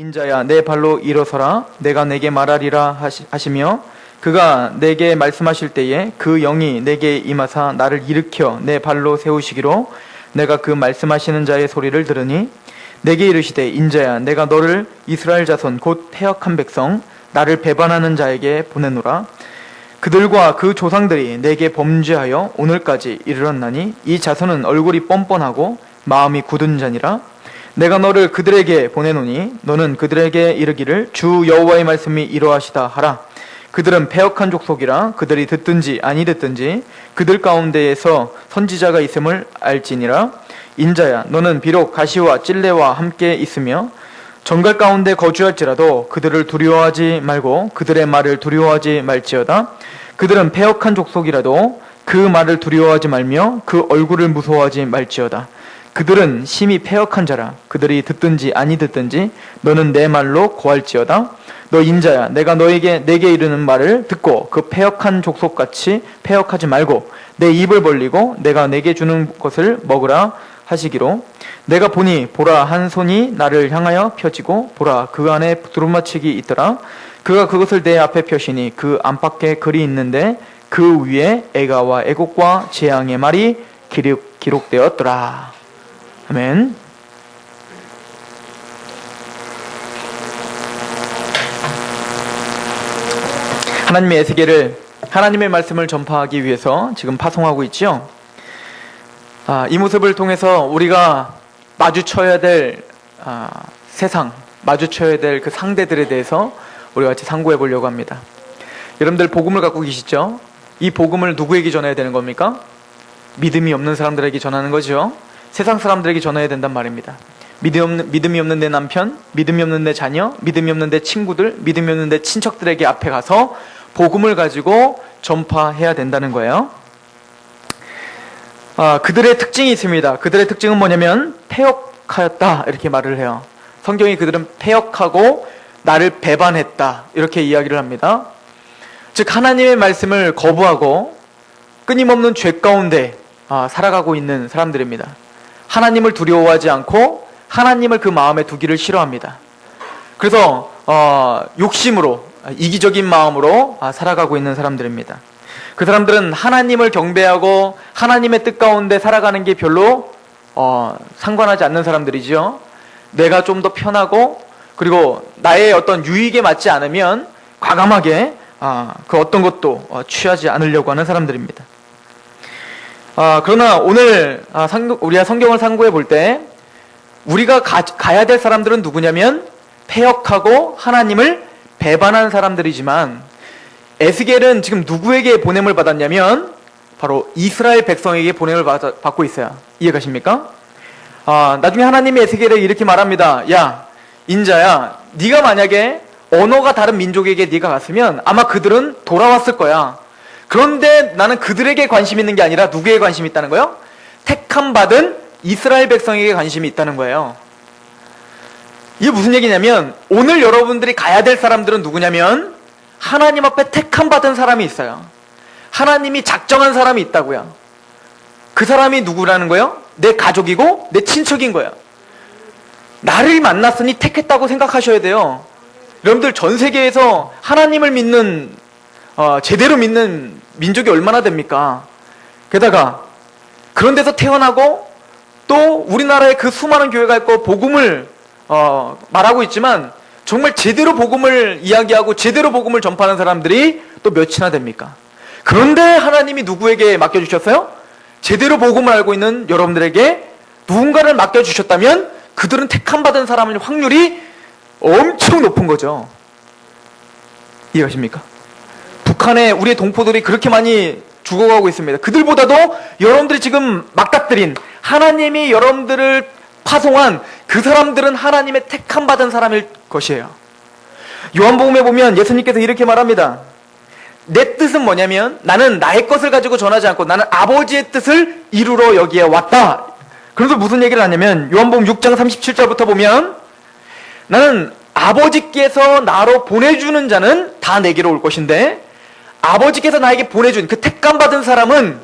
인자야 내 발로 일어서라 내가 내게 말하리라 하시며 그가 내게 말씀하실 때에 그 영이 내게 임하사 나를 일으켜 내 발로 세우시기로 내가 그 말씀하시는 자의 소리를 들으니 내게 이르시되 인자야 내가 너를 이스라엘 자손 곧 패역한 백성 나를 배반하는 자에게 보내노라. 그들과 그 조상들이 내게 범죄하여 오늘까지 이르렀나니 이 자손은 얼굴이 뻔뻔하고 마음이 굳은 자니라. 내가 너를 그들에게 보내노니 너는 그들에게 이르기를 주 여호와의 말씀이 이러하시다 하라. 그들은 패역한 족속이라 그들이 듣든지 아니 듣든지 그들 가운데에서 선지자가 있음을 알지니라. 인자야 너는 비록 가시와 찔레와 함께 있으며 정갈 가운데 거주할지라도 그들을 두려워하지 말고 그들의 말을 두려워하지 말지어다. 그들은 패역한 족속이라도 그 말을 두려워하지 말며 그 얼굴을 무서워하지 말지어다. 그들은 심히 패역한 자라. 그들이 듣든지 아니 듣든지 너는 내 말로 고할지어다. 너 인자야 내가 너에게 내게 이르는 말을 듣고 그 패역한 족속같이 패역하지 말고 내 입을 벌리고 내가 내게 주는 것을 먹으라 하시기로 내가 보니 보라 한 손이 나를 향하여 펴지고 보라 그 안에 두루마치기 있더라. 그가 그것을 내 앞에 펴시니 그 안팎에 글이 있는데 그 위에 애가와 애곡과 재앙의 말이 기록되었더라. 아멘. 하나님의 에스겔을 하나님의 말씀을 전파하기 위해서 지금 파송하고 있죠. 이 모습을 통해서 우리가 마주쳐야 될 세상, 마주쳐야 될 그 상대들에 대해서 우리가 같이 상고해 보려고 합니다. 여러분들 복음을 갖고 계시죠? 이 복음을 누구에게 전해야 되는 겁니까? 믿음이 없는 사람들에게 전하는 거죠. 세상 사람들에게 전해야 된단 말입니다. 믿음이 없는 내 남편, 믿음이 없는 내 자녀, 믿음이 없는 내 친구들, 믿음이 없는 내 친척들에게 앞에 가서 복음을 가지고 전파해야 된다는 거예요. 그들의 특징이 있습니다. 그들의 특징은 뭐냐면 패역하였다 이렇게 말을 해요. 성경이 그들은 패역하고 나를 배반했다 이렇게 이야기를 합니다. 즉 하나님의 말씀을 거부하고 끊임없는 죄 가운데 살아가고 있는 사람들입니다. 하나님을 두려워하지 않고 하나님을 그 마음에 두기를 싫어합니다. 그래서 욕심으로 이기적인 마음으로 살아가고 있는 사람들입니다. 그 사람들은 하나님을 경배하고 하나님의 뜻 가운데 살아가는 게 별로 상관하지 않는 사람들이죠. 내가 좀 더 편하고 그리고 나의 어떤 유익에 맞지 않으면 과감하게 그 어떤 것도 취하지 않으려고 하는 사람들입니다. 그러나 오늘 우리가 성경을 상고해 볼 때 우리가 가야 될 사람들은 누구냐면 패역하고 하나님을 배반한 사람들이지만 에스겔은 지금 누구에게 보냄을 받았냐면 바로 이스라엘 백성에게 보냄을 받고 있어요. 이해가십니까? 나중에 하나님이 에스겔에 이렇게 말합니다. 야 인자야 네가 만약에 언어가 다른 민족에게 네가 갔으면 아마 그들은 돌아왔을 거야. 그런데 나는 그들에게 관심 있는 게 아니라 누구에게 관심이 있다는 거예요? 택함 받은 이스라엘 백성에게 관심이 있다는 거예요. 이게 무슨 얘기냐면 오늘 여러분들이 가야 될 사람들은 누구냐면 하나님 앞에 택함 받은 사람이 있어요. 하나님이 작정한 사람이 있다고요. 그 사람이 누구라는 거예요? 내 가족이고 내 친척인 거예요. 나를 만났으니 택했다고 생각하셔야 돼요. 여러분들 전 세계에서 하나님을 믿는 제대로 믿는 민족이 얼마나 됩니까? 게다가 그런 데서 태어나고 또 우리나라에 그 수많은 교회가 있고 복음을 말하고 있지만 정말 제대로 복음을 이야기하고 제대로 복음을 전파하는 사람들이 또 몇이나 됩니까? 그런데 하나님이 누구에게 맡겨주셨어요? 제대로 복음을 알고 있는 여러분들에게 누군가를 맡겨주셨다면 그들은 택함받은 사람의 확률이 엄청 높은 거죠. 이해가십니까? 북한에 우리의 동포들이 그렇게 많이 죽어가고 있습니다. 그들보다도 여러분들이 지금 막닥들인 하나님이 여러분들을 파송한 그 사람들은 하나님의 택함 받은 사람일 것이에요. 요한복음에 보면 예수님께서 이렇게 말합니다. 내 뜻은 뭐냐면 나는 나의 것을 가지고 전하지 않고 나는 아버지의 뜻을 이루러 여기에 왔다. 그래서 무슨 얘기를 하냐면 요한복음 6장 37절부터 보면 나는 아버지께서 나로 보내주는 자는 다 내게로 올 것인데 아버지께서 나에게 보내준 그 택감 받은 사람은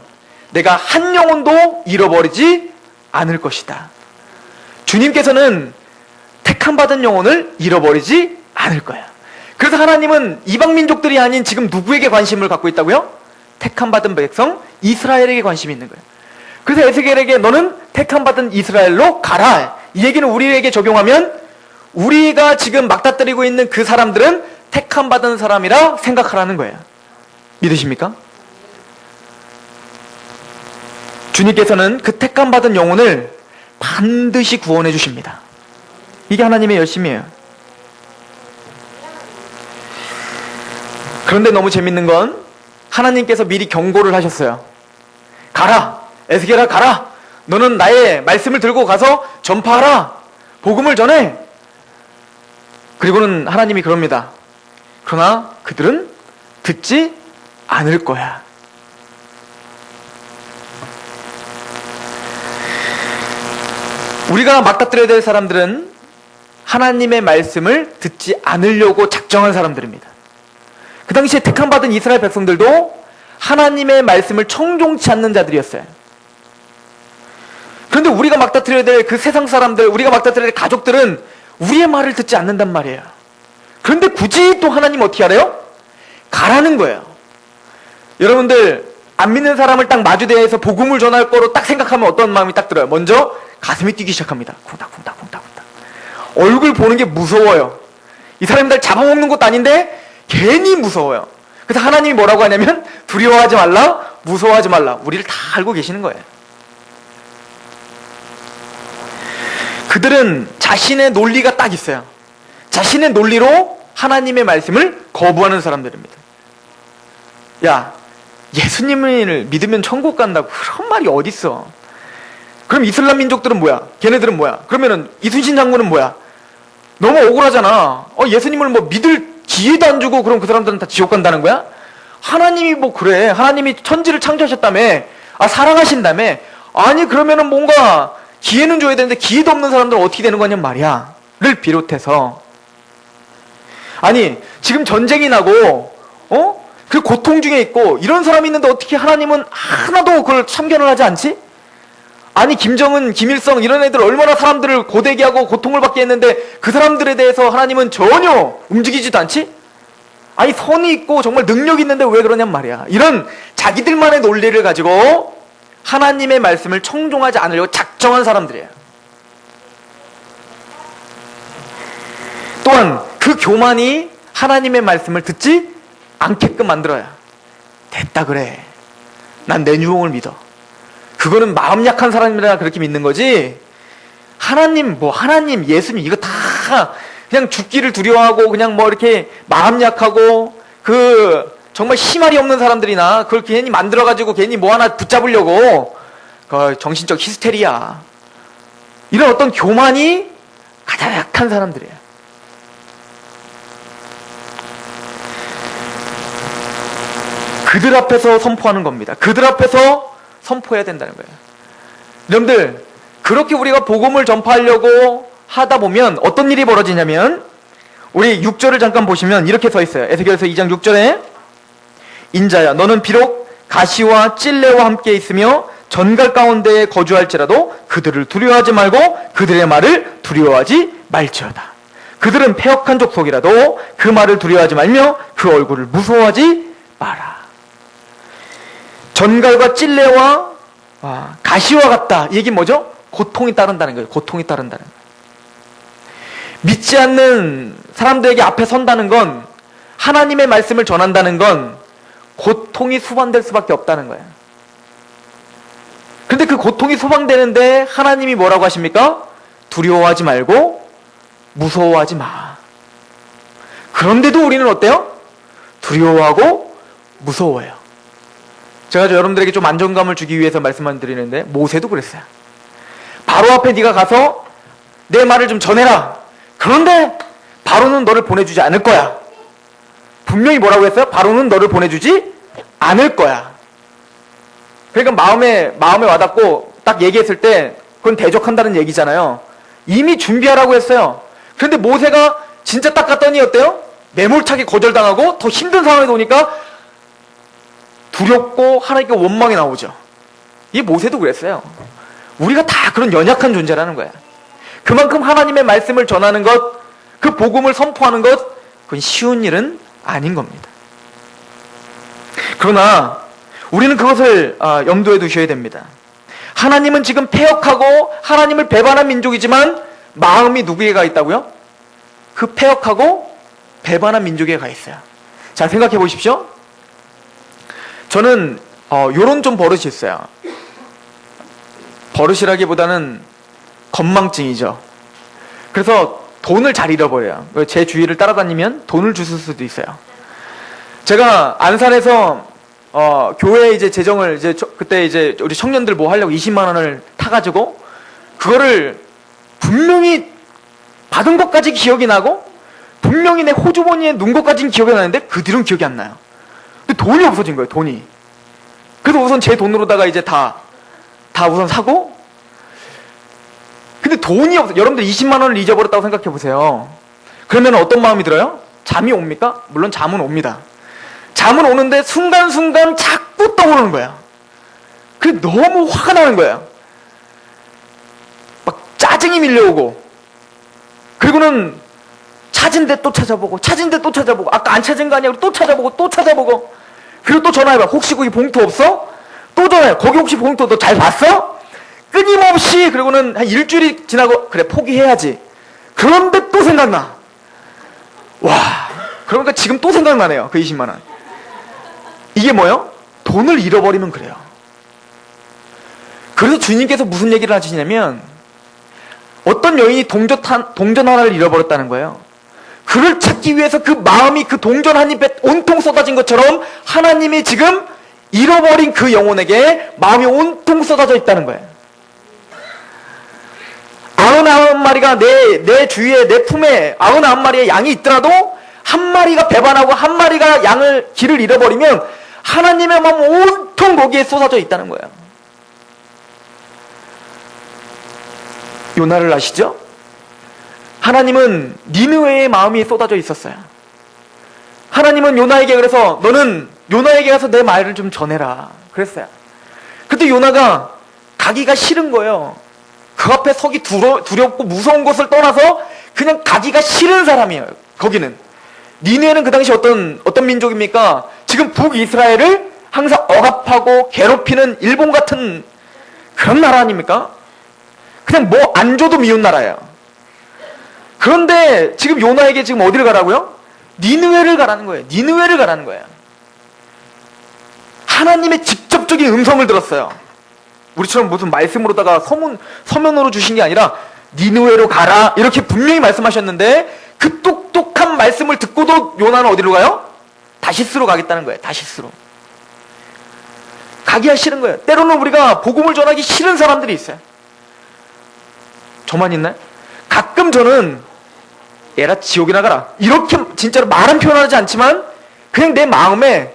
내가 한 영혼도 잃어버리지 않을 것이다. 주님께서는 택함 받은 영혼을 잃어버리지 않을 거야. 그래서 하나님은 이방 민족들이 아닌 지금 누구에게 관심을 갖고 있다고요? 택함 받은 백성 이스라엘에게 관심이 있는 거예요. 그래서 에스겔에게 너는 택함 받은 이스라엘로 가라. 이 얘기는 우리에게 적용하면 우리가 지금 막다뜨리고 있는 그 사람들은 택함 받은 사람이라 생각하라는 거예요. 믿으십니까? 주님께서는 그 택함 받은 영혼을 반드시 구원해 주십니다. 이게 하나님의 열심이에요. 그런데 너무 재밌는 건 하나님께서 미리 경고를 하셨어요. 가라! 에스겔아 가라! 너는 나의 말씀을 들고 가서 전파하라! 복음을 전해! 그리고는 하나님이 그럽니다. 그러나 그들은 듣지 않을 거야. 우리가 맞닥뜨려야 될 사람들은 하나님의 말씀을 듣지 않으려고 작정한 사람들입니다. 그 당시에 택함받은 이스라엘 백성들도 하나님의 말씀을 청종치 않는 자들이었어요. 그런데 우리가 맞닥뜨려야 될 그 세상 사람들, 우리가 맞닥뜨려야 될 가족들은 우리의 말을 듣지 않는단 말이에요. 그런데 굳이 또 하나님 어떻게 하래요? 가라는 거예요. 여러분들 안 믿는 사람을 딱 마주대해서 복음을 전할 거로 딱 생각하면 어떤 마음이 딱 들어요? 먼저 가슴이 뛰기 시작합니다. 쿵닥쿵닥쿵닥쿵닥. 얼굴 보는 게 무서워요. 이 사람들 잡아먹는 것도 아닌데 괜히 무서워요. 그래서 하나님이 뭐라고 하냐면 두려워하지 말라, 무서워하지 말라. 우리를 다 알고 계시는 거예요. 그들은 자신의 논리가 딱 있어요. 자신의 논리로 하나님의 말씀을 거부하는 사람들입니다. 야, 예수님을 믿으면 천국 간다고 그런 말이 어딨어. 그럼 이슬람 민족들은 뭐야? 걔네들은 뭐야? 그러면은 이순신 장군은 뭐야? 너무 억울하잖아. 예수님을 뭐 믿을 기회도 안 주고 그럼 그 사람들은 다 지옥 간다는 거야? 하나님이 뭐 그래. 하나님이 천지를 창조하셨다며. 사랑하신다며. 아니 그러면은 뭔가 기회는 줘야 되는데 기회도 없는 사람들은 어떻게 되는 거냐 말이야. 를 비롯해서 아니 지금 전쟁이 나고 그 고통 중에 있고 이런 사람이 있는데 어떻게 하나님은 하나도 그걸 참견을 하지 않지? 아니 김정은, 김일성 이런 애들 얼마나 사람들을 고되게 하고 고통을 받게 했는데 그 사람들에 대해서 하나님은 전혀 움직이지도 않지? 아니 선이 있고 정말 능력이 있는데 왜 그러냔 말이야. 이런 자기들만의 논리를 가지고 하나님의 말씀을 청종하지 않으려고 작정한 사람들이에요. 또한 그 교만이 하나님의 말씀을 듣지 않게끔 만들어요. 됐다 그래. 난 내 유혹을 믿어. 그거는 마음 약한 사람이라 그렇게 믿는 거지. 하나님, 예수님 이거 다 그냥 죽기를 두려워하고 그냥 뭐 이렇게 마음 약하고 정말 희말이 없는 사람들이나 그걸 괜히 만들어가지고 괜히 뭐 하나 붙잡으려고 정신적 히스테리야. 이런 어떤 교만이 가장 약한 사람들이에요. 그들 앞에서 선포하는 겁니다. 그들 앞에서 선포해야 된다는 거예요. 여러분들 그렇게 우리가 복음을 전파하려고 하다 보면 어떤 일이 벌어지냐면 우리 6절을 잠깐 보시면 이렇게 써 있어요. 에스겔서 2장 6절에 인자야 너는 비록 가시와 찔레와 함께 있으며 전갈 가운데에 거주할지라도 그들을 두려워하지 말고 그들의 말을 두려워하지 말지어다. 그들은 패역한 족속이라도 그 말을 두려워하지 말며 그 얼굴을 무서워하지 마라. 전갈과 찔레와 가시와 같다. 이 얘기는 뭐죠? 고통이 따른다는 거예요. 고통이 따른다는 거예요. 믿지 않는 사람들에게 앞에 선다는 건 하나님의 말씀을 전한다는 건 고통이 수반될 수밖에 없다는 거예요. 근데 그 고통이 소방되는데 하나님이 뭐라고 하십니까? 두려워하지 말고 무서워하지 마. 그런데도 우리는 어때요? 두려워하고 무서워해요. 제가 여러분들에게 좀 안정감을 주기 위해서 말씀을 드리는데 모세도 그랬어요. 바로 앞에 네가 가서 내 말을 좀 전해라. 그런데 바로는 너를 보내주지 않을 거야. 분명히 뭐라고 했어요? 바로는 너를 보내주지 않을 거야. 그러니까 마음에 와닿고 딱 얘기했을 때 그건 대적한다는 얘기잖아요. 이미 준비하라고 했어요. 그런데 모세가 진짜 딱 갔더니 어때요? 매몰차게 거절당하고 더 힘든 상황에 오니까 두렵고 하나님께 원망이 나오죠. 이 모세도 그랬어요. 우리가 다 그런 연약한 존재라는 거야. 그만큼 하나님의 말씀을 전하는 것, 그 복음을 선포하는 것, 그건 쉬운 일은 아닌 겁니다. 그러나 우리는 그것을 염두에 두셔야 됩니다. 하나님은 지금 패역하고 하나님을 배반한 민족이지만 마음이 누구에게 가 있다고요? 그 패역하고 배반한 민족에게 가 있어요. 자, 생각해 보십시오. 저는 요런 좀 버릇이 있어요. 버릇이라기보다는 건망증이죠. 그래서 돈을 잘 잃어버려요. 제 주위를 따라다니면 돈을 주실 수도 있어요. 제가 안산에서 교회 이제 재정을 그때 이제 우리 청년들 뭐 하려고 20만 원을 타가지고 그거를 분명히 받은 것까지 기억이 나고 분명히 내 호주머니에 넣은 것까지는 기억이 나는데 그 뒤로는 기억이 안 나요. 근데 돈이 없어진 거예요, 돈이. 그래서 우선 제 돈으로다가 이제 다 우선 사고, 근데 돈이 없어. 여러분들 20만 원을 잊어버렸다고 생각해 보세요. 그러면 어떤 마음이 들어요? 잠이 옵니까? 물론 잠은 옵니다. 잠은 오는데 순간순간 자꾸 떠오르는 거야. 그게 너무 화가 나는 거야. 막 짜증이 밀려오고, 그리고는 찾은 데 또 찾아보고, 찾은 데 또 찾아보고, 아까 안 찾은 거 아니야? 또 찾아보고, 또 찾아보고, 그리고 또 전화해봐. 혹시 거기 봉투 없어? 또 전화해. 거기 혹시 봉투 너 잘 봤어? 끊임없이. 그리고는 한 일주일이 지나고, 그래 포기해야지. 그런데 또 생각나. 와, 그러니까 지금 또 생각나네요. 그 20만 원. 이게 뭐예요? 돈을 잃어버리면 그래요. 그래서 주님께서 무슨 얘기를 하시냐면, 어떤 여인이 동전 하나를 잃어버렸다는 거예요. 그를 찾기 위해서 그 마음이 그 동전 한 입에 온통 쏟아진 것처럼 하나님이 지금 잃어버린 그 영혼에게 마음이 온통 쏟아져 있다는 거예요. 99마리가 내 주위에, 내 품에 99마리의 양이 있더라도 한 마리가 배반하고 한 마리가 길을 잃어버리면 하나님의 마음 온통 거기에 쏟아져 있다는 거예요. 요나를 아시죠? 하나님은 니느웨의 마음이 쏟아져 있었어요. 하나님은 요나에게 그래서 너는 요나에게 가서 내 말을 좀 전해라 그랬어요. 그때 요나가 가기가 싫은 거예요. 그 앞에 서기 두렵고 무서운 것을 떠나서 그냥 가기가 싫은 사람이에요. 거기는 니느웨는 그 당시 어떤 민족입니까? 지금 북이스라엘을 항상 억압하고 괴롭히는 일본 같은 그런 나라 아닙니까? 그냥 뭐 안 줘도 미운 나라예요. 그런데 지금 요나에게 지금 어디를 가라고요? 니느웨를 가라는 거예요. 니느웨를 가라는 거예요. 하나님의 직접적인 음성을 들었어요. 우리처럼 무슨 말씀으로다가 서면으로 주신 게 아니라 니느웨로 가라 이렇게 분명히 말씀하셨는데, 그 똑똑한 말씀을 듣고도 요나는 어디로 가요? 다시스로 가겠다는 거예요. 다시스로. 가기가 싫은 거예요. 때로는 우리가 복음을 전하기 싫은 사람들이 있어요. 저만 있나요? 가끔 저는 얘라 지옥이나 가라 이렇게 진짜로 말은 표현하지 않지만 그냥 내 마음에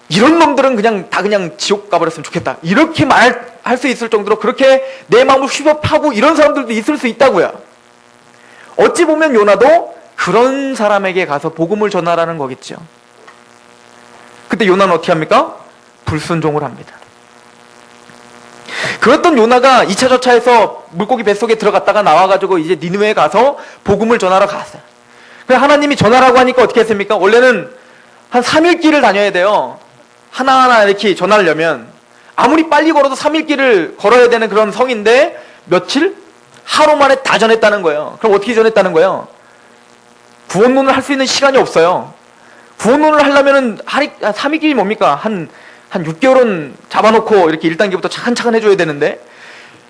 이런 놈들은 그냥 지옥 가버렸으면 좋겠다 이렇게 말할 수 있을 정도로 그렇게 내 마음을 휘벼 파고 이런 사람들도 있을 수 있다고요. 어찌 보면 요나도 그런 사람에게 가서 복음을 전하라는 거겠죠. 그때 요나는 어떻게 합니까? 불순종을 합니다. 그랬던 요나가 2차 저차에서 물고기 뱃속에 들어갔다가 나와가지고 이제 니느웨에 가서 복음을 전하러 갔어요. 그래서 하나님이 전하라고 하니까 어떻게 했습니까? 원래는 한 3일 길을 다녀야 돼요. 하나하나 이렇게 전하려면 아무리 빨리 걸어도 3일 길을 걸어야 되는 그런 성인데 며칠? 하루 만에 다 전했다는 거예요. 그럼 어떻게 전했다는 거예요? 구원론을 할 수 있는 시간이 없어요. 구원론을 하려면은 3일 길이 뭡니까? 한 6개월은 잡아놓고 이렇게 1단계부터 차근차근 해줘야 되는데,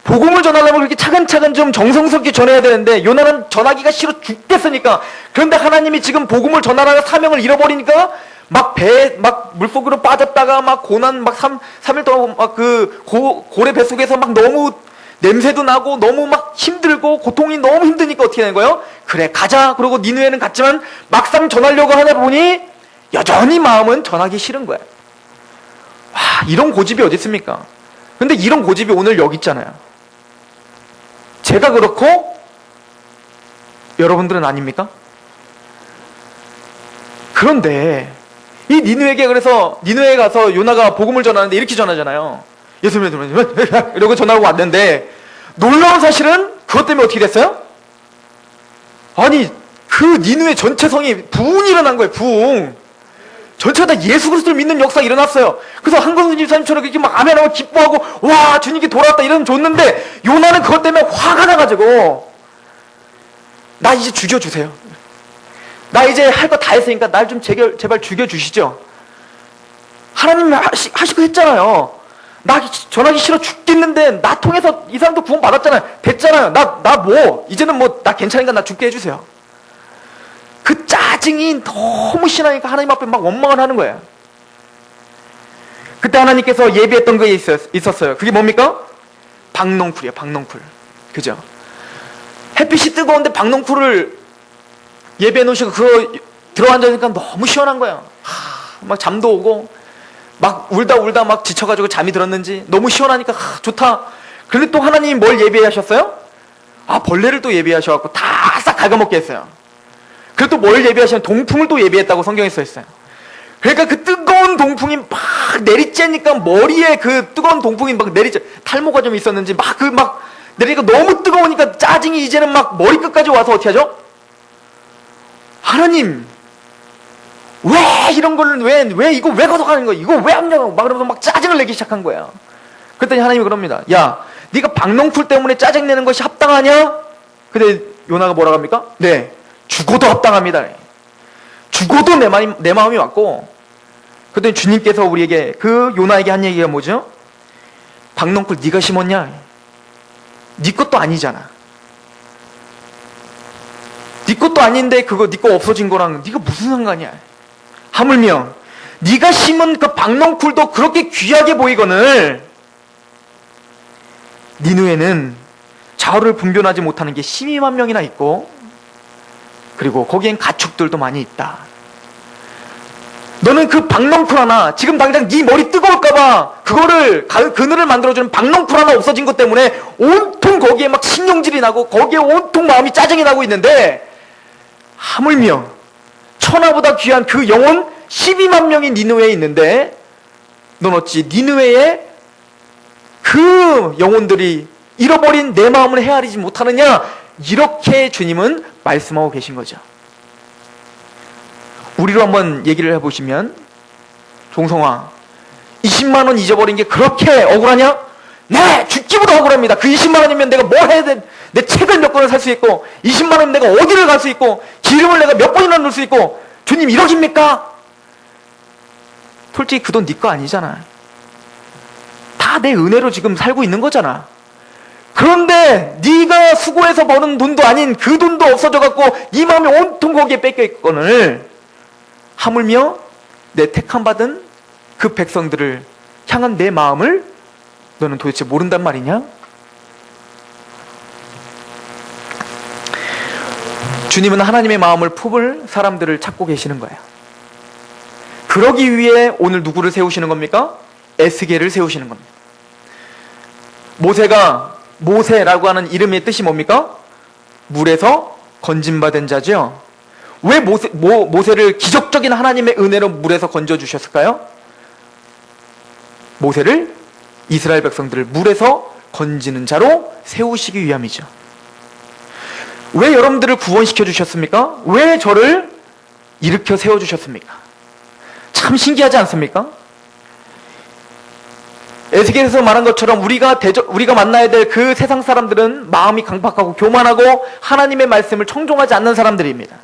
복음을 전하려면 그렇게 차근차근 좀 정성스럽게 전해야 되는데 요나는 전하기가 싫어 죽겠으니까. 그런데 하나님이 지금 복음을 전하라는 사명을 잃어버리니까 막 물속으로 빠졌다가 막 고난 3일 동안 막 그 고래 뱃속에서 막 너무 냄새도 나고 너무 막 힘들고 고통이 너무 힘드니까 어떻게 되는 거예요? 그래 가자. 그러고 니느웨는 갔지만 막상 전하려고 하다 보니 여전히 마음은 전하기 싫은 거예요. 와, 이런 고집이 어디 있습니까? 근데 이런 고집이 오늘 여기 있잖아요. 제가 그렇고 여러분들은 아닙니까? 그런데 이 니느웨에게 그래서 니느웨에 가서 요나가 복음을 전하는데 이렇게 전하잖아요. 예수님 이러고 전하고 왔는데 놀라운 사실은 그것 때문에 어떻게 됐어요? 아니 그 니느웨 전체 성이 부흥이 일어난 거예요. 부흥. 전체가 다 예수 그리스도를 믿는 역사가 일어났어요. 그래서 한건순 집사님처럼 이렇게 막 아멘하고 기뻐하고 와 주님께 돌아왔다 이러면 좋는데, 요나는 그것 때문에 화가 나가지고 나 이제 죽여주세요. 나 이제 할 거 다 했으니까 날 좀 제발 죽여주시죠. 하나님 하시고 했잖아요. 나 전하기 싫어 죽겠는데 나 통해서 이 사람도 구원 받았잖아요. 됐잖아요. 나 뭐 이제는 뭐 나 괜찮으니까 나 죽게 해주세요. 그 짜증이 너무 심하니까 하나님 앞에 막 원망을 하는 거예요. 그때 하나님께서 예비했던 게 있었어요. 그게 뭡니까? 박농쿨이에요. 박농쿨. 그죠? 햇빛이 뜨거운데 박농쿨을 예배해 놓으시고 그거 들어앉으니까 너무 시원한 거예요. 막 잠도 오고 막 울다 막 지쳐가지고 잠이 들었는지 너무 시원하니까 좋다. 그런데 또 하나님이 뭘 예배하셨어요? 벌레를 또 예배하셔갖고 다 싹 갉아먹게 했어요. 그리고 또 뭘 예배하시면 동풍을 또 예배했다고 성경에 써있어요. 그러니까 그 뜨거운 동풍이 막 내리쬐니까 머리에 그 뜨거운 동풍이 막 탈모가 좀 있었는지 막 내리니까 너무 뜨거우니까 짜증이 이제는 막 머리끝까지 와서 어떻게 하죠? 하나님 왜 이런 걸 왜 이거 왜 걷어가는 거야? 이거 왜 합냐고 막 그러면서 막 짜증을 내기 시작한 거야. 그랬더니 하나님이 그럽니다. 야, 네가 박농쿨 때문에 짜증 내는 것이 합당하냐? 근데 요나가 뭐라고 합니까? 네, 죽어도 합당합니다. 죽어도 내 마음이 왔고. 그랬더니 주님께서 우리에게 그 요나에게 한 얘기가 뭐죠? 박농쿨 네가 심었냐? 네 것도 아니잖아. 네 것도 아닌데 그거 네 거 없어진 거랑 네가 무슨 상관이야? 하물며 네가 심은 그 박농쿨도 그렇게 귀하게 보이거늘 니느웨는 좌우를 분별하지 못하는 게 12만 명이나 있고, 그리고 거기엔 가축들도 많이 있다. 너는 그 박농쿨 하나, 지금 당장 네 머리 뜨거울까봐 그거를 그늘을 만들어주는 박농쿨 하나 없어진 것 때문에 온통 거기에 막 신경질이 나고 거기에 온통 마음이 짜증이 나고 있는데, 하물며 천하보다 귀한 그 영혼 12만 명이 니느웨에 있는데 넌 어찌 니느웨의 그 영혼들이 잃어버린 내 마음을 헤아리지 못하느냐? 이렇게 주님은 말씀하고 계신 거죠. 우리로 한번 얘기를 해보시면, 종성아 20만 원 잊어버린 게 그렇게 억울하냐? 네, 죽기보다 억울합니다. 그 20만 원이면 내가 뭘 해야 돼? 내 책을 몇 권을 살 수 있고 20만 원이면 내가 어디를 갈 수 있고 기름을 내가 몇 번이나 넣을 수 있고, 주님 이러깁니까? 솔직히 그 돈 네 거 아니잖아. 다 내 은혜로 지금 살고 있는 거잖아. 그런데 네가 수고해서 버는 돈도 아닌 그 돈도 없어져갖고 네 마음이 온통 거기에 뺏겨 있거늘, 하물며 내 택함 받은 그 백성들을 향한 내 마음을 너는 도대체 모른단 말이냐? 주님은 하나님의 마음을 품을 사람들을 찾고 계시는 거예요. 그러기 위해 오늘 누구를 세우시는 겁니까? 에스겔을 세우시는 겁니다. 모세라고 하는 이름의 뜻이 뭡니까? 물에서 건짐받은 자죠. 왜 모세를 기적적인 하나님의 은혜로 물에서 건져주셨을까요? 모세를, 이스라엘 백성들을 물에서 건지는 자로 세우시기 위함이죠. 왜 여러분들을 구원시켜 주셨습니까? 왜 저를 일으켜 세워주셨습니까? 참 신기하지 않습니까? 에스겔에서 말한 것처럼 우리가 만나야 될 그 세상 사람들은 마음이 강팍하고 교만하고 하나님의 말씀을 청종하지 않는 사람들입니다.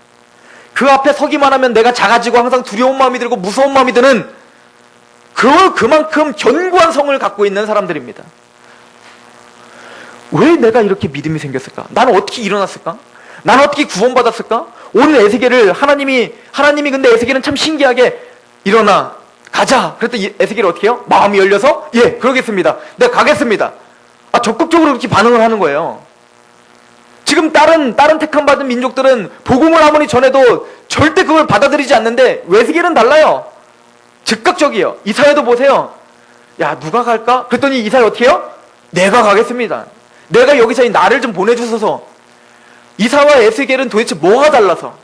그 앞에 서기만 하면 내가 작아지고 항상 두려운 마음이 들고 무서운 마음이 드는, 그만큼 견고한 성을 갖고 있는 사람들입니다. 왜 내가 이렇게 믿음이 생겼을까? 나는 어떻게 일어났을까? 나는 어떻게 구원받았을까? 오늘 에스겔을 하나님이 근데 에스겔은 참 신기하게 일어나 가자 그랬더니 에스겔이 어떻게 해요? 마음이 열려서 예 그러겠습니다. 내가 가겠습니다. 적극적으로 그렇게 반응을 하는 거예요. 지금 다른 택함받은 민족들은 복음을 아무리 전해도 절대 그걸 받아들이지 않는데 에스겔은 달라요. 즉각적이에요. 이사야도 보세요. 야 누가 갈까? 그랬더니 이사야 어떻게 해요? 내가 가겠습니다. 내가 여기서 나를 좀 보내주소서. 이사야와 에스겔은 도대체 뭐가 달라서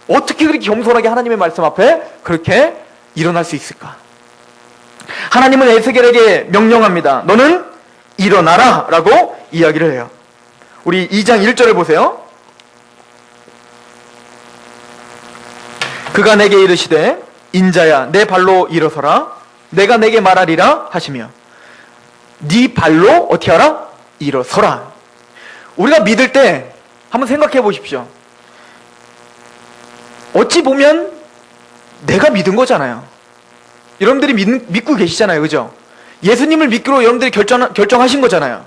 어떻게 그렇게 겸손하게 하나님의 말씀 앞에 그렇게 일어날 수 있을까? 하나님은 에스겔에게 명령합니다. 너는 일어나라 라고 이야기를 해요. 우리 2장 1절을 보세요. 그가 내게 이르시되 인자야 내 발로 일어서라 내가 내게 말하리라 하시며 네 발로 어떻게 하라? 일어서라. 우리가 믿을 때 한번 생각해 보십시오. 어찌 보면 내가 믿은 거잖아요. 여러분들이 믿고 계시잖아요. 그죠? 예수님을 믿기로 여러분들이 결정하신 거잖아요.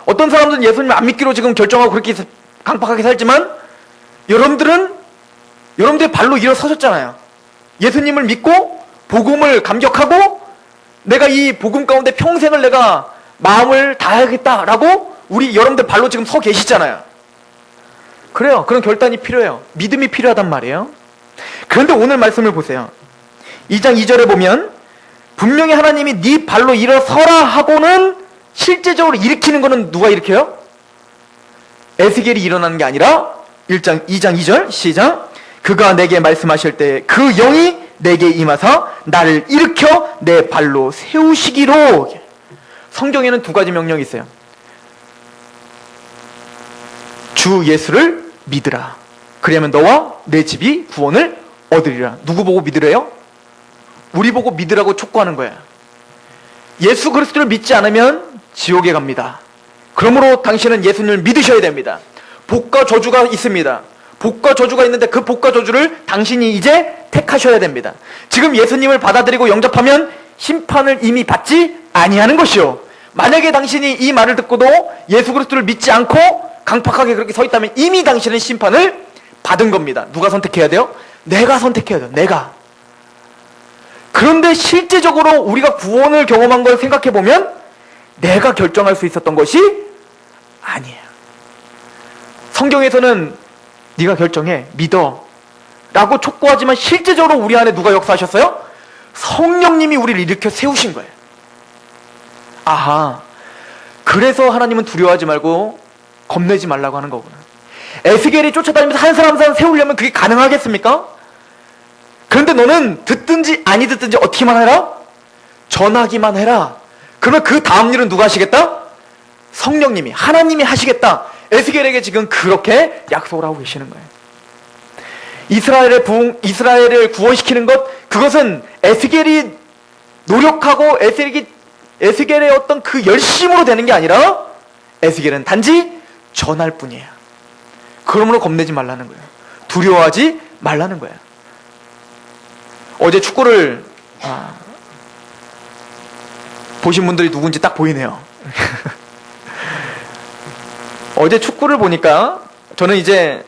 어떤 사람들은 예수님을 안 믿기로 지금 결정하고 그렇게 강팍하게 살지만 여러분들은 여러분들의 발로 일어서셨잖아요. 예수님을 믿고 복음을 감격하고 내가 이 복음 가운데 평생을 내가 마음을 다하겠다라고 우리 여러분들 발로 지금 서 계시잖아요. 그래요. 그런 결단이 필요해요. 믿음이 필요하단 말이에요. 그런데 오늘 말씀을 보세요. 2장 2절에 보면 분명히 하나님이 네 발로 일어서라 하고는 실제적으로 일으키는 거는 누가 일으켜요? 에스겔이 일어나는 게 아니라 2장 2절 시작. 그가 내게 말씀하실 때 그 영이 내게 임하사 나를 일으켜 내 발로 세우시기로. 성경에는 두 가지 명령이 있어요. 주 예수를 믿으라. 그러면 너와 내 집이 구원을 얻으리라. 누구 보고 믿으래요? 우리 보고 믿으라고 촉구하는 거예요. 예수 그리스도를 믿지 않으면 지옥에 갑니다. 그러므로 당신은 예수님을 믿으셔야 됩니다. 복과 저주가 있습니다. 복과 저주가 있는데 그 복과 저주를 당신이 이제 택하셔야 됩니다. 지금 예수님을 받아들이고 영접하면 심판을 이미 받지 아니하는 것이요. 만약에 당신이 이 말을 듣고도 예수 그리스도를 믿지 않고 강팍하게 그렇게 서 있다면 이미 당신은 심판을 받은 겁니다. 누가 선택해야 돼요? 내가 선택해야 돼요. 내가. 그런데 실제적으로 우리가 구원을 경험한 걸 생각해보면 내가 결정할 수 있었던 것이 아니에요. 성경에서는 네가 결정해, 믿어 라고 촉구하지만 실제적으로 우리 안에 누가 역사하셨어요? 성령님이 우리를 일으켜 세우신 거예요. 아하, 그래서 하나님은 두려워하지 말고 겁내지 말라고 하는 거구나. 에스겔이 쫓아다니면서 한 사람 한 사람 세우려면 그게 가능하겠습니까? 그런데 너는 듣든지 아니 듣든지 어떻게만 해라? 전하기만 해라. 그러면 그 다음 일은 누가 하시겠다? 성령님이, 하나님이 하시겠다. 에스겔에게 지금 그렇게 약속을 하고 계시는 거예요. 이스라엘을 구원시키는 것, 그것은 에스겔이 노력하고 에스겔의 어떤 그 열심으로 되는 게 아니라 에스겔은 단지 전할 뿐이에요. 그러므로 겁내지 말라는 거예요. 두려워하지 말라는 거예요. 어제 축구를 보신 분들이 누군지 딱 보이네요. 어제 축구를 보니까 저는 이제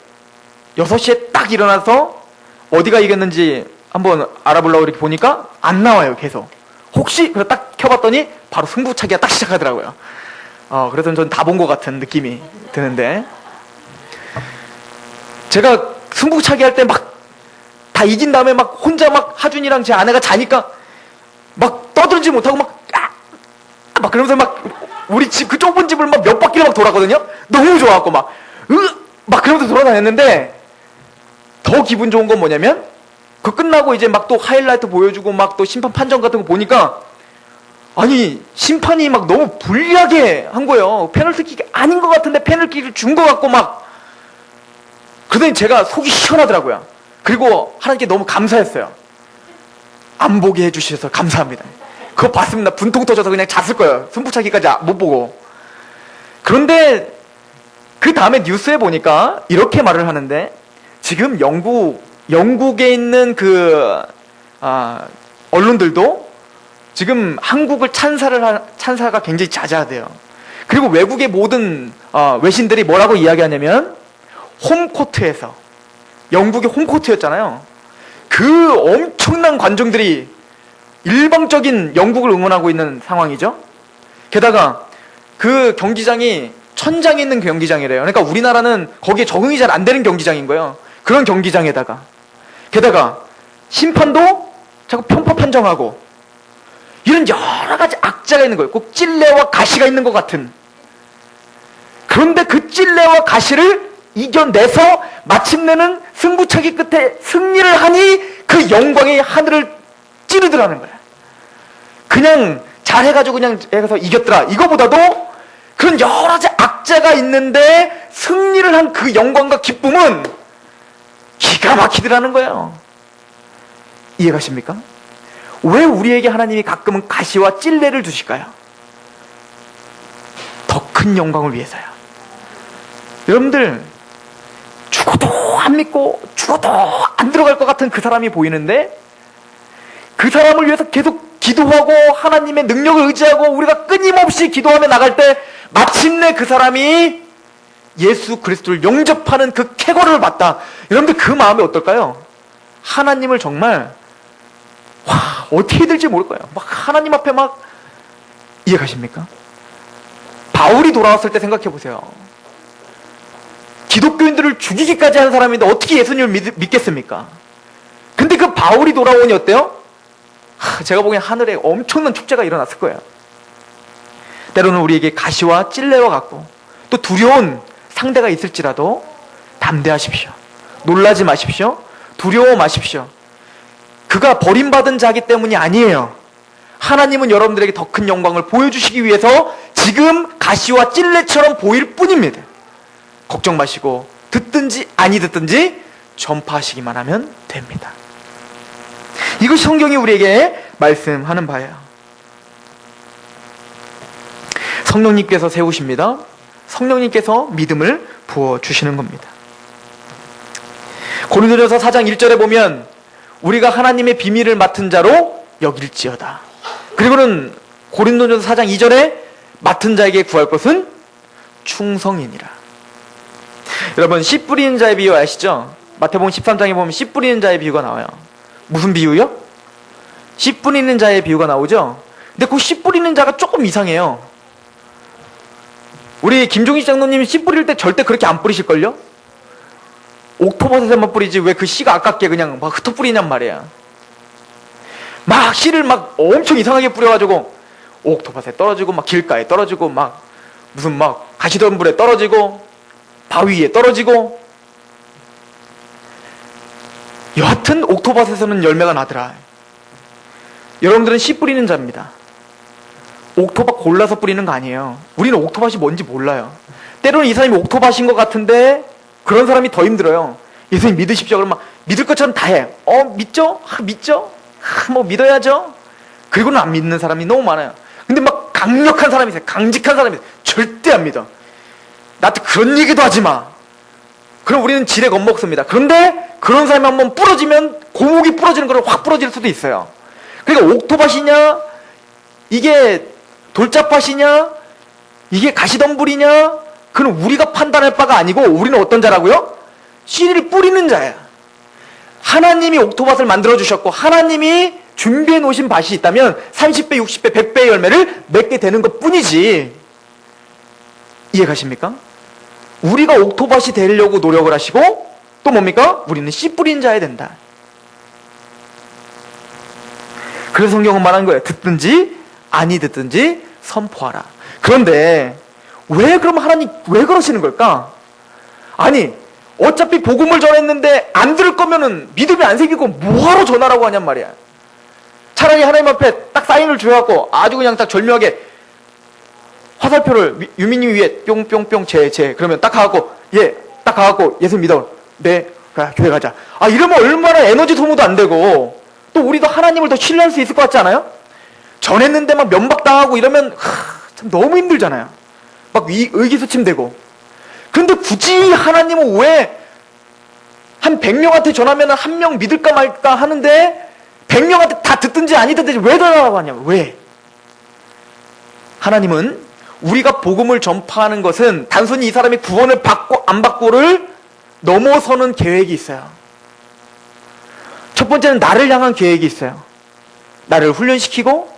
6시에 딱 일어나서 어디가 이겼는지 한번 알아보려고 이렇게 보니까 안 나와요. 계속. 혹시 그래서 딱 켜봤더니 바로 승부차기가 딱 시작하더라고요. 그래서 저는 다 본 것 같은 느낌이 드는데, 제가 승부차기 할 때 막 다 이긴 다음에 막 혼자 막 하준이랑 제 아내가 자니까 막 떠들지 못하고 막 그러면서 막 우리 집 그 좁은 집을 막 몇 바퀴를 막 돌았거든요. 너무 좋아갖고 막 그러면서 돌아다녔는데, 더 기분 좋은 건 뭐냐면 그 끝나고 이제 막 또 하이라이트 보여주고 막 또 심판 판정 같은 거 보니까 아니 심판이 막 너무 불리하게 한 거예요. 페널티킥이 아닌 것 같은데 페널티킥을 준 것 같고 막. 그러더니 제가 속이 시원하더라고요. 그리고 하나님께 너무 감사했어요. 안 보게 해주셔서 감사합니다. 그거 봤습니다. 분통 터져서 그냥 잤을 거예요. 승부차기까지 못 보고. 그런데 그 다음에 뉴스에 보니까 이렇게 말을 하는데, 지금 영국에 있는 언론들도 지금 한국을 찬사가 굉장히 잦아돼요. 그리고 외국의 모든 외신들이 뭐라고 이야기하냐면, 홈코트에서, 영국의 홈코트였잖아요. 그 엄청난 관중들이 일방적인 영국을 응원하고 있는 상황이죠. 게다가 그 경기장이 천장에 있는 경기장이래요. 그러니까 우리나라는 거기에 적응이 잘 안 되는 경기장인 거예요. 그런 경기장에다가 게다가 심판도 자꾸 편파 판정하고 이런 여러 가지 악재가 있는 거예요. 꼭 찔레와 가시가 있는 것 같은. 그런데 그 찔레와 가시를 이겨내서 마침내는 승부차기 끝에 승리를 하니 그 영광이 하늘을 찌르더라는 거야. 그냥 잘해가지고 그냥 해서 이겼더라, 이거보다도 그런 여러 가지 악재가 있는데 승리를 한 그 영광과 기쁨은 기가 막히더라는 거예요. 이해가십니까? 왜 우리에게 하나님이 가끔은 가시와 찔레를 주실까요? 더 큰 영광을 위해서요. 여러분들, 죽어도 안 믿고 죽어도 안 들어갈 것 같은 그 사람이 보이는데, 그 사람을 위해서 계속 기도하고 하나님의 능력을 의지하고 우리가 끊임없이 기도하며 나갈 때 마침내 그 사람이 예수 그리스도를 영접하는 그 쾌거를 받다. 여러분들, 그 마음이 어떨까요? 하나님을 정말 어떻게 될지 모를 거예요. 막 하나님 앞에 막, 이해가십니까? 바울이 돌아왔을 때 생각해 보세요. 기독교인들을 죽이기까지 하는 사람인데 어떻게 예수님을 믿겠습니까? 근데 그 바울이 돌아오니 어때요? 제가 보기엔 하늘에 엄청난 축제가 일어났을 거예요. 때로는 우리에게 가시와 찔레와 같고 또 두려운 상대가 있을지라도 담대하십시오. 놀라지 마십시오. 두려워 마십시오. 그가 버림받은 자기 때문이 아니에요. 하나님은 여러분들에게 더 큰 영광을 보여주시기 위해서 지금 가시와 찔레처럼 보일 뿐입니다. 걱정 마시고 듣든지 아니 듣든지 전파하시기만 하면 됩니다. 이것이 성경이 우리에게 말씀하는 바예요. 성령님께서 세우십니다. 성령님께서 믿음을 부어주시는 겁니다. 고린도전서 4장 1절에 보면 우리가 하나님의 비밀을 맡은 자로 여길지어다. 그리고는 고린도전서 4장 2절에 맡은 자에게 구할 것은 충성이니라. 여러분, 씨 뿌리는 자의 비유 아시죠? 마태복음 13장에 보면 씨 뿌리는 자의 비유가 나와요. 무슨 비유요? 씨 뿌리는 자의 비유가 나오죠? 근데 그 씨 뿌리는 자가 조금 이상해요. 우리 김종희 장로님이 씨 뿌릴 때 절대 그렇게 안 뿌리실걸요? 옥토버섯에만 뿌리지 왜 그 씨가 아깝게 그냥 막 흩어 뿌리냔 말이야. 막 씨를 막 엄청 이상하게 뿌려가지고 옥토버섯에 떨어지고 막 길가에 떨어지고 막 무슨 막 가시덤불에 떨어지고 바위 위에 떨어지고, 여하튼 옥토밭에서는 열매가 나더라. 여러분들은 씨 뿌리는 자입니다. 옥토밭 골라서 뿌리는 거 아니에요. 우리는 옥토밭이 뭔지 몰라요. 때로는 이 사람이 옥토밭인 것 같은데 그런 사람이 더 힘들어요. 예수님 믿으십시오. 그러면 막 믿을 것처럼 다 해. 믿죠? 믿죠? 뭐 믿어야죠. 그리고는 안 믿는 사람이 너무 많아요. 근데 막 강력한 사람이 있어요. 강직한 사람이 있어요. 절대 안 믿어. 나한테 그런 얘기도 하지 마. 그럼 우리는 지레 겁먹습니다. 그런데 그런 사람이 한번 부러지면 고목이 부러지는 거를 확 부러질 수도 있어요. 그러니까 옥토밭이냐, 이게 돌짝밭이냐, 이게 가시덤불이냐, 그건 우리가 판단할 바가 아니고 우리는 어떤 자라고요? 씨를 뿌리는 자야. 하나님이 옥토밭을 만들어주셨고 하나님이 준비해 놓으신 밭이 있다면 30배, 60배, 100배의 열매를 맺게 되는 것 뿐이지. 이해가십니까? 우리가 옥토밭이 되려고 노력을 하시고 또 뭡니까? 우리는 씨 뿌린 자야 된다. 그래서 성경은 말한 거예요. 듣든지 아니 듣든지 선포하라. 그런데 왜 그럼 하나님 왜 그러시는 걸까? 아니 어차피 복음을 전했는데 안 들을 거면은 믿음이 안 생기고 뭐하러 전하라고 하냔 말이야. 차라리 하나님 앞에 딱 사인을 줘갖고 아주 그냥 딱 절묘하게 화살표를 유민님 위에 뿅뿅뿅 제 그러면 딱 가갖고 딱 가갖고 예수 믿어. 네, 그래, 교회 가자. 이러면 얼마나 에너지 소모도 안 되고 또 우리도 하나님을 더 신뢰할 수 있을 것 같지 않아요? 전했는데 막 면박당하고 이러면 참 너무 힘들잖아요. 막 의기소침되고. 근데 굳이 하나님은 왜 한 100명한테 전하면 한 명 믿을까 말까 하는데 100명한테 다 듣든지 아니 듣든지 왜 전하라고 하냐면 왜? 하나님은 우리가 복음을 전파하는 것은 단순히 이 사람이 구원을 받고 안 받고를 넘어서는 계획이 있어요. 첫 번째는 나를 향한 계획이 있어요. 나를 훈련시키고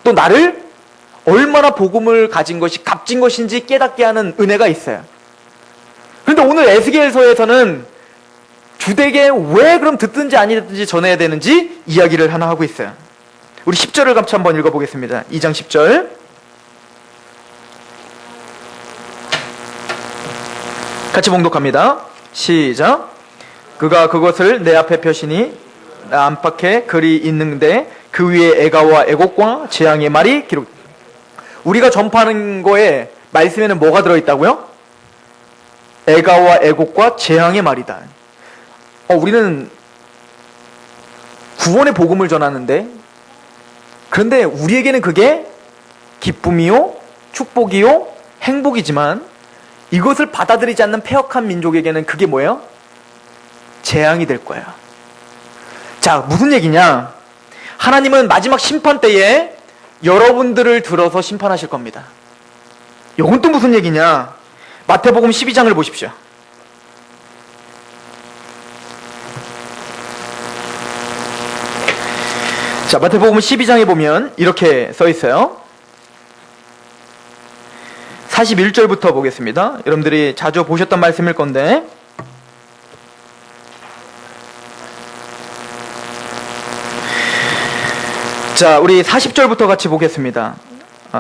또 나를 얼마나 복음을 가진 것이 값진 것인지 깨닫게 하는 은혜가 있어요. 그런데 오늘 에스겔서에서는 주되게 왜 그럼 듣든지 아니 듣든지 전해야 되는지 이야기를 하나 하고 있어요. 우리 10절을 같이 한번 읽어보겠습니다. 2장 10절 같이 봉독합니다. 시작. 그가 그것을 내 앞에 펴시니 나 안팎에 글이 있는데 그 위에 애가와 애곡과 재앙의 말이 기록. 우리가 전파하는 거에 말씀에는 뭐가 들어있다고요? 애가와 애곡과 재앙의 말이다. 우리는 구원의 복음을 전하는데, 그런데 우리에게는 그게 기쁨이요, 축복이요, 행복이지만 이것을 받아들이지 않는 패역한 민족에게는 그게 뭐예요? 재앙이 될 거예요. 자, 무슨 얘기냐? 하나님은 마지막 심판 때에 여러분들을 들어서 심판하실 겁니다. 이건 또 무슨 얘기냐? 마태복음 12장을 보십시오. 자, 마태복음 12장에 보면 이렇게 써 있어요. 41절부터 보겠습니다. 여러분들이 자주 보셨던 말씀일 건데, 자, 우리 40절부터 같이 보겠습니다.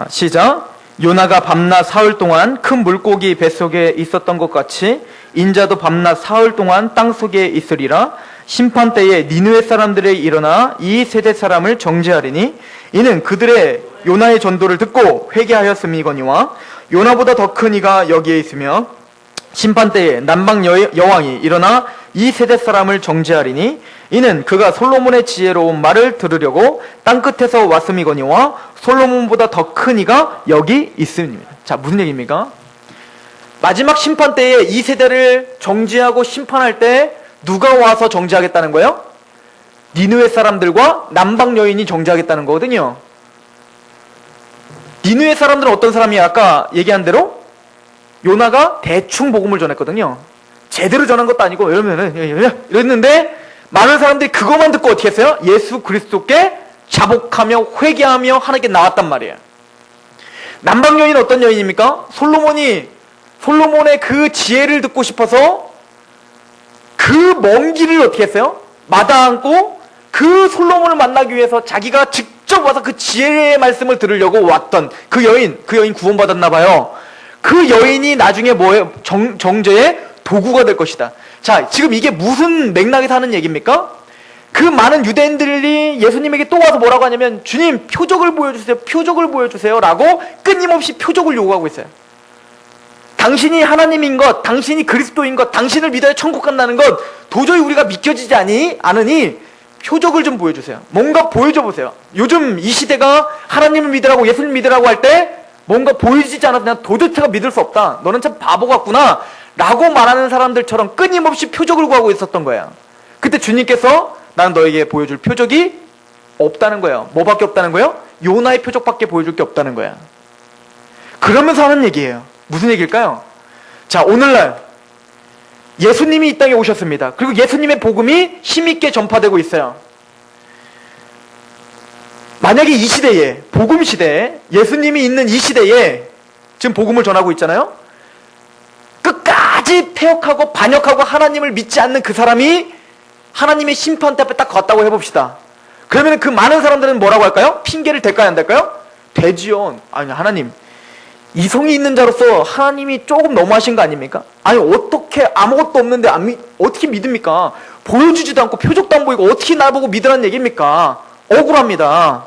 시작. 요나가 밤낮 사흘 동안 큰 물고기 뱃속에 있었던 것 같이 인자도 밤낮 사흘 동안 땅속에 있으리라. 심판 때에 니느웨 사람들이 일어나 이 세대 사람을 정죄하리니 이는 그들의 요나의 전도를 듣고 회개하였음이거니와 요나보다 더 큰 이가 여기에 있으며 심판 때에 남방 여왕이 일어나 이 세대 사람을 정죄하리니 이는 그가 솔로몬의 지혜로운 말을 들으려고 땅끝에서 왔음이거니와 솔로몬보다 더 큰 이가 여기 있음입니다. 자, 무슨 얘기입니까? 마지막 심판 때에 이 세대를 정죄하고 심판할 때 누가 와서 정죄하겠다는 거예요? 니느웨 사람들과 남방 여인이 정죄하겠다는 거거든요. 니느웨 사람들은 어떤 사람이야? 아까 얘기한 대로 요나가 대충 복음을 전했거든요. 제대로 전한 것도 아니고 이랬는데 많은 사람들이 그것만 듣고 어떻게 했어요? 예수 그리스도께 자복하며 회개하며 하나님께 나왔단 말이에요. 남방 여인은 어떤 여인입니까? 솔로몬의 그 지혜를 듣고 싶어서 그 먼 길을 어떻게 했어요? 마다않고 그 솔로몬을 만나기 위해서 자기가 직접 와서 그 지혜의 말씀을 들으려고 왔던 그 여인 구원받았나 봐요. 그 여인이 나중에 뭐예요? 정죄의 도구가 될 것이다. 자, 지금 이게 무슨 맥락에서 하는 얘기입니까? 그 많은 유대인들이 예수님에게 또 와서 뭐라고 하냐면, 주님, 표적을 보여주세요 라고 끊임없이 표적을 요구하고 있어요. 당신이 하나님인 것, 당신이 그리스도인 것, 당신을 믿어야 천국 간다는 것 도저히 우리가 믿겨지지 않으니 표적을 좀 보여주세요. 뭔가 보여줘 보세요. 요즘 이 시대가 하나님을 믿으라고, 예수님 믿으라고 할 때 뭔가 보여지지 않아서 그냥 도대체가 믿을 수 없다. 너는 참 바보 같구나 라고 말하는 사람들처럼 끊임없이 표적을 구하고 있었던 거예요. 그때 주님께서 나는 너에게 보여줄 표적이 없다는 거예요. 뭐밖에 없다는 거예요? 요나의 표적밖에 보여줄 게 없다는 거야. 그러면서 하는 얘기예요. 무슨 얘기일까요? 자, 오늘날 예수님이 이 땅에 오셨습니다. 그리고 예수님의 복음이 힘있게 전파되고 있어요. 만약에 이 시대에, 복음 시대에, 예수님이 있는 이 시대에 지금 복음을 전하고 있잖아요. 끝까지 패역하고 반역하고 하나님을 믿지 않는 그 사람이 하나님의 심판대 앞에 딱 갔다고 해봅시다. 그러면 그 많은 사람들은 뭐라고 할까요? 핑계를 댈까요, 안 댈까요? 되지요. 아니, 하나님, 이성이 있는 자로서 하나님이 조금 너무하신 거 아닙니까? 아니, 어떻게 아무것도 없는데 어떻게 믿습니까? 보여주지도 않고 표적도 안 보이고 어떻게 나보고 믿으라는 얘기입니까? 억울합니다.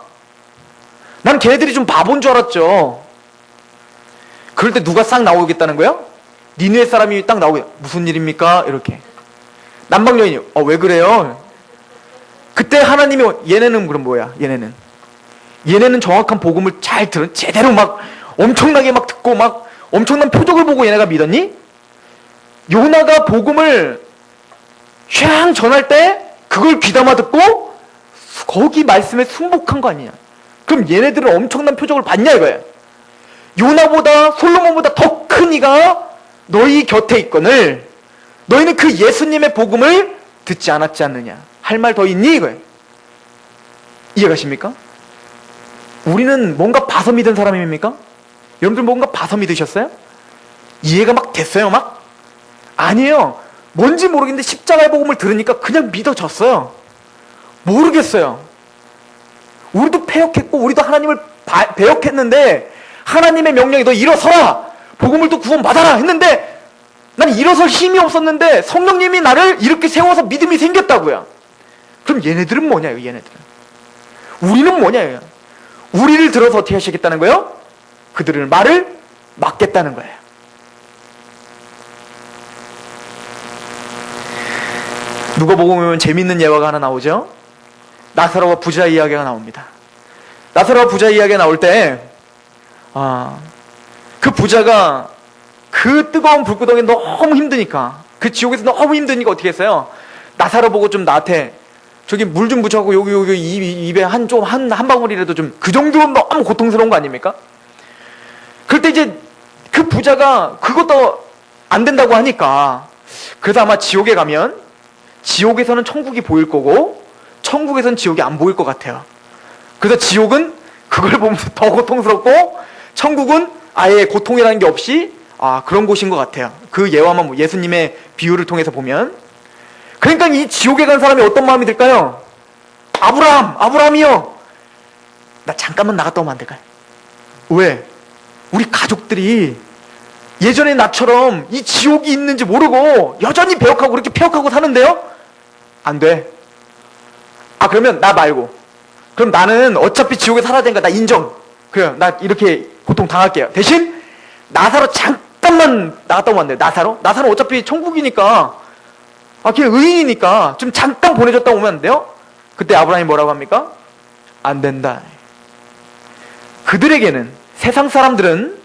난 걔네들이 좀 바본 줄 알았죠. 그럴 때 누가 싹 나오겠다는 거예요? 니느웨 사람이 딱 나오게, 무슨 일입니까? 이렇게. 남방 여인이, 왜 그래요? 그때 하나님이, 얘네는 그럼 뭐야? 얘네는 정확한 복음을 잘 들은, 제대로 막 엄청나게 막 듣고 막 엄청난 표적을 보고 얘네가 믿었니? 요나가 복음을 샹 전할 때 그걸 귀담아 듣고 거기 말씀에 순복한 거 아니냐? 그럼 얘네들은 엄청난 표적을 봤냐 이거야. 요나보다 솔로몬보다 더 큰 이가 너희 곁에 있거늘 너희는 그 예수님의 복음을 듣지 않았지 않느냐? 할 말 더 있니 이거야. 이해가십니까? 우리는 뭔가 봐서 믿은 사람입니까? 여러분들 뭔가 봐서 믿으셨어요? 이해가 막 됐어요 막? 아니에요. 뭔지 모르겠는데 십자가의 복음을 들으니까 그냥 믿어졌어요. 모르겠어요. 우리도 패역했고 우리도 하나님을 배역했는데 하나님의 명령이 너 일어서라! 복음을 또 구원받아라! 했는데 난 일어설 힘이 없었는데 성령님이 나를 이렇게 세워서 믿음이 생겼다고요. 그럼 얘네들은 뭐냐요, 얘네들은. 우리는 뭐냐요. 우리를 들어서 어떻게 하시겠다는 거예요? 그들을 말을 막겠다는 거예요. 누가복음 보면 재밌는 예화가 하나 나오죠. 나사로와 부자 이야기가 나옵니다. 나사로와 부자 이야기가 나올 때 그 부자가 그 뜨거운 불구덩이 너무 힘드니까, 그 지옥에서 너무 힘드니까 어떻게 했어요? 나사로 보고 좀 나한테 저기 물 좀 묻혀갖고 여기 입에 한 방울이라도 좀, 그 정도면 너무 고통스러운 거 아닙니까? 그럴 때 이제 그 부자가 그것도 안 된다고 하니까, 그래서 아마 지옥에 가면 지옥에서는 천국이 보일 거고 천국에서는 지옥이 안 보일 것 같아요. 그래서 지옥은 그걸 보면서 더 고통스럽고, 천국은 아예 고통이라는 게 없이 그런 곳인 것 같아요. 그 예화만 예수님의 비유를 통해서 보면. 그러니까 이 지옥에 간 사람이 어떤 마음이 들까요? 아브라함이요, 나 잠깐만 나갔다 오면 안 될까요? 왜? 우리 가족들이 예전에 나처럼 이 지옥이 있는지 모르고 여전히 배역하고 그렇게 폐역하고 사는데요? 안 돼. 그러면 나 말고, 그럼 나는 어차피 지옥에 살아야 되니까 나 인정. 그래요, 나 이렇게 고통 당할게요. 대신 나사로 잠깐만 나갔다 오면 안 돼요. 나사로 어차피 천국이니까, 걔 의인이니까 좀 잠깐 보내줬다 오면 안 돼요? 그때 아브라함이 뭐라고 합니까? 안 된다. 그들에게는, 세상 사람들은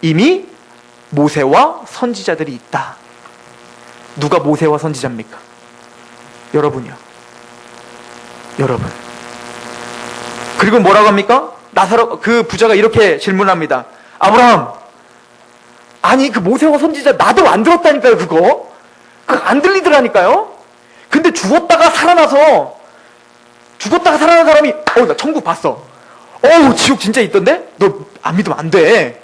이미 모세와 선지자들이 있다. 누가 모세와 선지자입니까? 여러분이요. 여러분. 그리고 뭐라고 합니까? 그 부자가 이렇게 질문합니다. 아브라함, 아니 그 모세와 선지자 나도 안 들었다니까요. 그거 안 들리더라니까요. 근데 죽었다가 살아난 사람이 나 천국 봤어, 지옥 진짜 있던데? 너 안 믿으면 안 돼.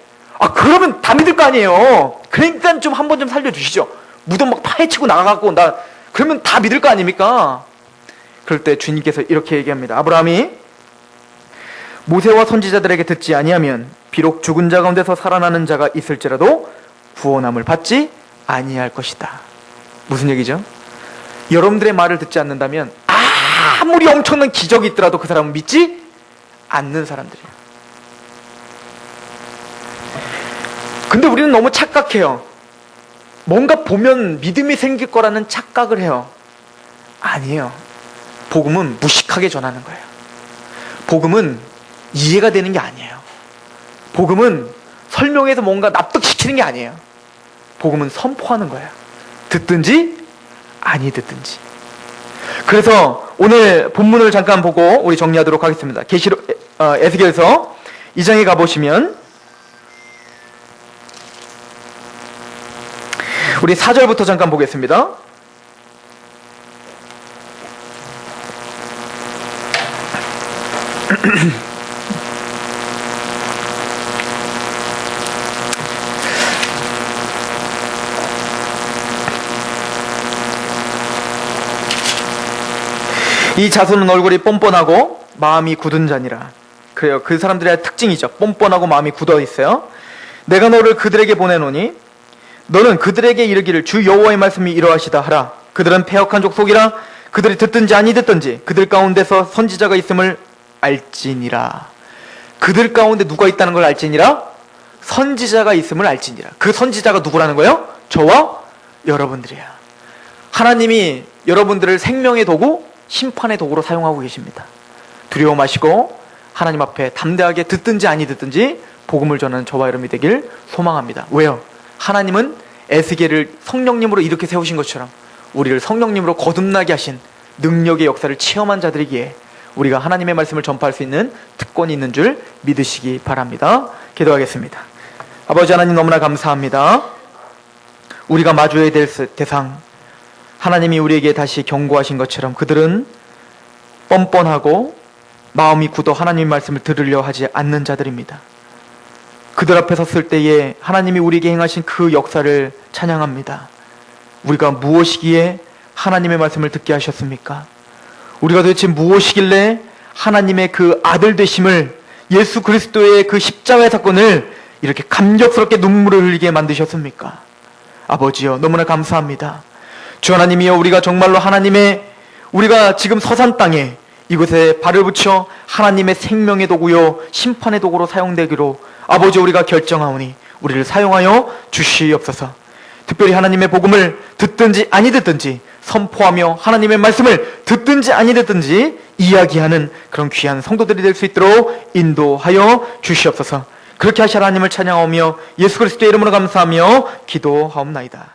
그러면 다 믿을 거 아니에요. 그러니까 좀 한번 좀 살려주시죠. 무덤 막 파헤치고 나가갖고 그러면 다 믿을 거 아닙니까? 그럴 때 주님께서 이렇게 얘기합니다. 아브라함이 모세와 선지자들에게 듣지 아니하면 비록 죽은 자 가운데서 살아나는 자가 있을지라도 구원함을 받지 아니할 것이다. 무슨 얘기죠? 여러분들의 말을 듣지 않는다면 아무리 엄청난 기적이 있더라도 그 사람은 믿지 않는 사람들이에요. 근데 우리는 너무 착각해요. 뭔가 보면 믿음이 생길 거라는 착각을 해요. 아니에요. 복음은 무식하게 전하는 거예요. 복음은 이해가 되는 게 아니에요. 복음은 설명해서 뭔가 납득시키는 게 아니에요. 복음은 선포하는 거예요. 듣든지 아니 듣든지. 그래서 오늘 본문을 잠깐 보고 우리 정리하도록 하겠습니다. 에스겔서 2장에 가보시면 우리 4절부터 잠깐 보겠습니다. 이 자손은 얼굴이 뻔뻔하고 마음이 굳은 자니라. 그래요. 그 사람들의 특징이죠. 뻔뻔하고 마음이 굳어 있어요. 내가 너를 그들에게 보내노니 너는 그들에게 이르기를 주 여호와의 말씀이 이러하시다 하라. 그들은 패역한 족속이라. 그들이 듣든지 아니 듣든지 그들 가운데서 선지자가 있음을 알지니라. 그들 가운데 누가 있다는 걸 알지니라? 선지자가 있음을 알지니라. 그 선지자가 누구라는 거예요? 저와 여러분들이야. 하나님이 여러분들을 생명의 도구, 심판의 도구로 사용하고 계십니다. 두려워 마시고 하나님 앞에 담대하게 듣든지 아니 듣든지 복음을 전하는 저와 여러분이 되길 소망합니다. 왜요? 하나님은 에스겔을 성령님으로 이렇게 세우신 것처럼 우리를 성령님으로 거듭나게 하신 능력의 역사를 체험한 자들이기에 우리가 하나님의 말씀을 전파할 수 있는 특권이 있는 줄 믿으시기 바랍니다. 기도하겠습니다. 아버지 하나님, 너무나 감사합니다. 우리가 마주해야 될 대상, 하나님이 우리에게 다시 경고하신 것처럼 그들은 뻔뻔하고 마음이 굳어 하나님의 말씀을 들으려 하지 않는 자들입니다. 그들 앞에 섰을 때에 하나님이 우리에게 행하신 그 역사를 찬양합니다. 우리가 무엇이기에 하나님의 말씀을 듣게 하셨습니까? 우리가 도대체 무엇이길래 하나님의 그 아들 되심을, 예수 그리스도의 그 십자가의 사건을 이렇게 감격스럽게 눈물을 흘리게 만드셨습니까? 아버지여, 너무나 감사합니다. 주 하나님이여, 우리가 정말로 우리가 지금 서산 땅에 이곳에 발을 붙여 하나님의 생명의 도구요 심판의 도구로 사용되기로 아버지 우리가 결정하오니 우리를 사용하여 주시옵소서. 특별히 하나님의 복음을 듣든지 아니 듣든지 선포하며 하나님의 말씀을 듣든지 아니 듣든지 이야기하는 그런 귀한 성도들이 될 수 있도록 인도하여 주시옵소서. 그렇게 하시 하나님을 찬양하며 예수 그리스도의 이름으로 감사하며 기도하옵나이다.